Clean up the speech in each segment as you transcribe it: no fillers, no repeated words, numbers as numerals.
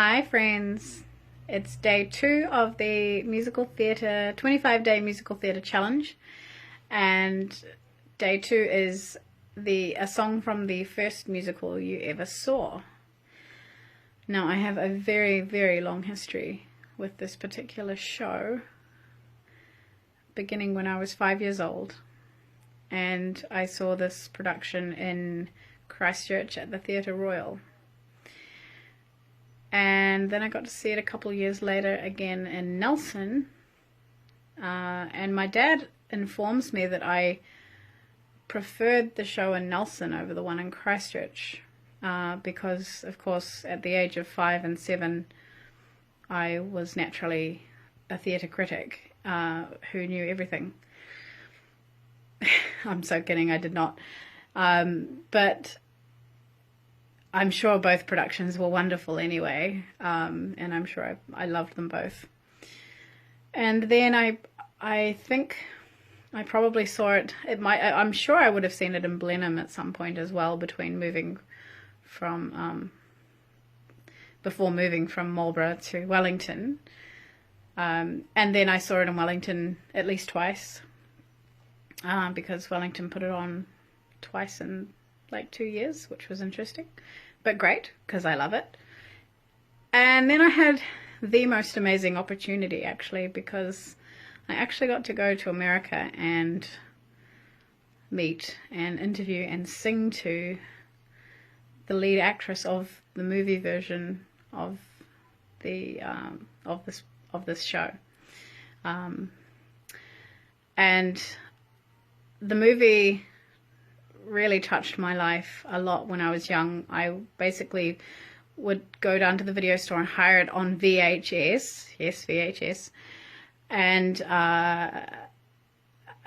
Hi friends, it's day 2 of the 25-day musical theatre challenge, and day 2 is a song from the first musical you ever saw. Now I have a very, very long history with this particular show, beginning when I was 5 years old, and I saw this production in Christchurch at the Theatre Royal. And then I got to see it a couple of years later again in Nelson, and my dad informs me that I preferred the show in Nelson over the one in Christchurch, because of course at the age of 5 and 7 I was naturally a theatre critic who knew everything. I'm so kidding, I did not, but I'm sure both productions were wonderful anyway, and I'm sure I loved them both. And then I think I probably saw it. I'm sure I would have seen it in Blenheim at some point as well, between moving from before moving from Marlborough to Wellington, and then I saw it in Wellington at least twice, because Wellington put it on twice in like 2 years, which was interesting, but great, because I love it. And then I had the most amazing opportunity, actually, because I actually got to go to America and meet and interview and sing to the lead actress of the movie version of the of this show, and the movie really touched my life a lot when I was young. I basically would go down to the video store and hire it on VHS, yes, VHS, and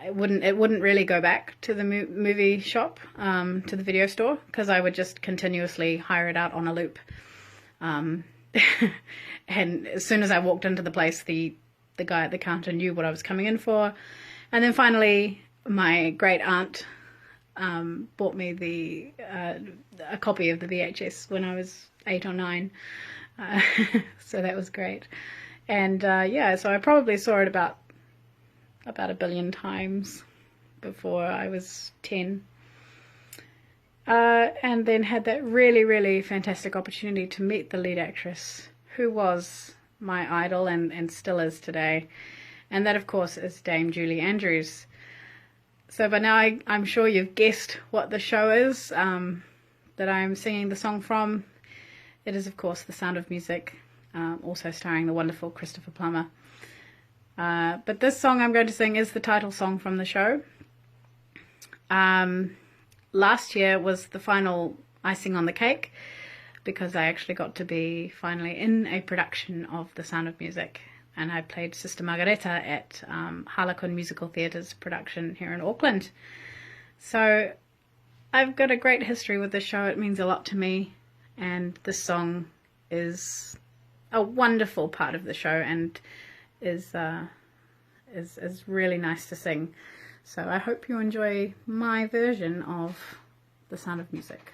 it wouldn't really go back to the movie shop, to the video store, because I would just continuously hire it out on a loop. And as soon as I walked into the place, the guy at the counter knew what I was coming in for. And then finally, my great aunt bought me a copy of the VHS when I was 8 or 9, so that was great. And yeah, so I probably saw it about 1 billion times before I was 10, and then had that really, really fantastic opportunity to meet the lead actress, who was my idol and still is today, and that of course is Dame Julie Andrews. So by now I'm sure you've guessed what the show is that I'm singing the song from. It is of course The Sound of Music, also starring the wonderful Christopher Plummer. But this song I'm going to sing is the title song from the show. Last year was the final icing on the cake, because I actually got to be finally in a production of The Sound of Music, and I played Sister Margareta at Harlequin Musical Theatre's production here in Auckland. So I've got a great history with this show. It means a lot to me, and this song is a wonderful part of the show and is really nice to sing. So I hope you enjoy my version of The Sound of Music.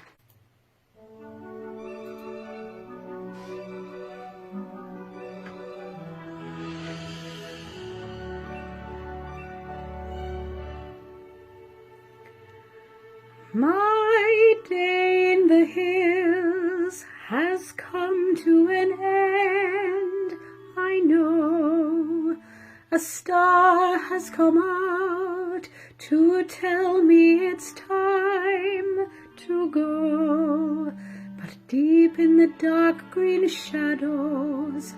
My day in the hills has come to an end, I know. A star has come out to tell me it's time to go. But deep in the dark green shadows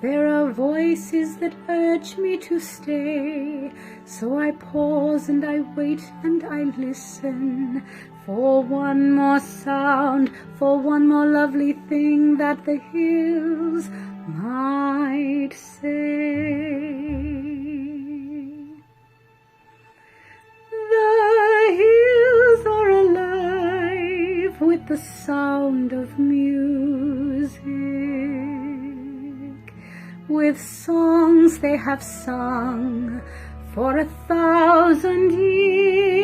there are voices that urge me to stay. So I pause and I wait and I listen for one more sound, for one more lovely thing that the hills might say. The hills are alive with the sound of music, with songs they have sung for 1,000 years.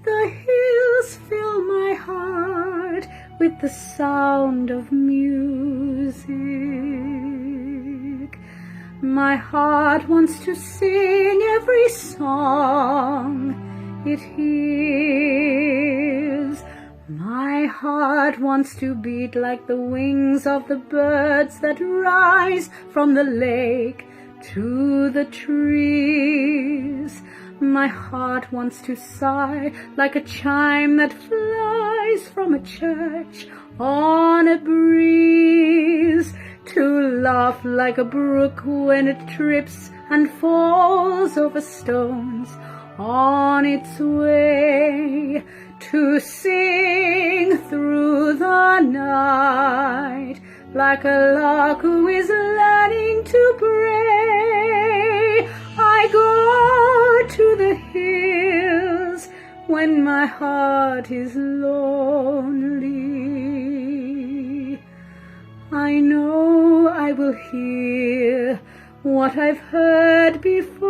The hills fill my heart with the sound of music. My heart wants to sing every song it hears. My heart wants to beat like the wings of the birds that rise from the lake to the trees. My heart wants to sigh like a chime that flies from a church on a breeze, to laugh like a brook when it trips and falls over stones on its way, to sing through the night like a lark who is learning to pray. I go to the hills when my heart is lonely. I know I will hear what I've heard before.